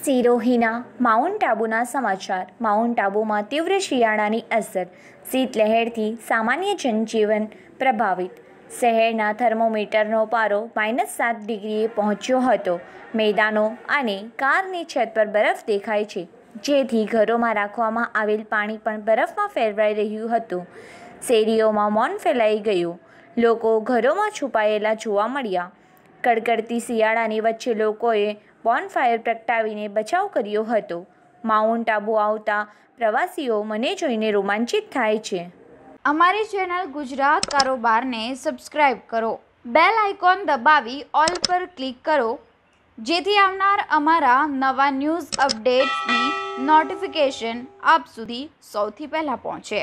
સિરોહીના mount આબુના સમાચાર। Mount આબુમાં તીવ્ર શિયાળાની અસર, શીતલહેરથી સામાન્ય જનજીવન પ્રભાવિત। શહેરના થર્મોમીટરનો પારો -7 ડિગ્રીએ પહોંચ્યો હતો। મેદાનો અને કારની છત પર બરફ દેખાય છે, જેથી ઘરોમાં રાખવામાં આવેલ પાણી પણ બરફમાં ફેરવાઈ રહ્યું હતું। શેરીઓમાં મૌન ફેલાઈ ગયું, લોકો ઘરોમાં છુપાયેલા જોવા મળ્યા। કડકડતી શિયાળાની વચ્ચે લોકોએ બોનફાયર પ્રગટાવીને બચાવ કર્યો હતો। માઉન્ટ આબુ આવતા પ્રવાસીઓ મને જોઈને રોમાંચિત થાય છે। અમારી ચેનલ ગુજરાત કારોબારને સબસ્ક્રાઇબ કરો, બેલ આઇકોન દબાવી ઓલ પર ક્લિક કરો, જેથી આવનાર અમારા નવા ન્યૂઝ અપડેટ્સની નોટિફિકેશન આપ સુધી સૌથી પહેલાં પહોંચે।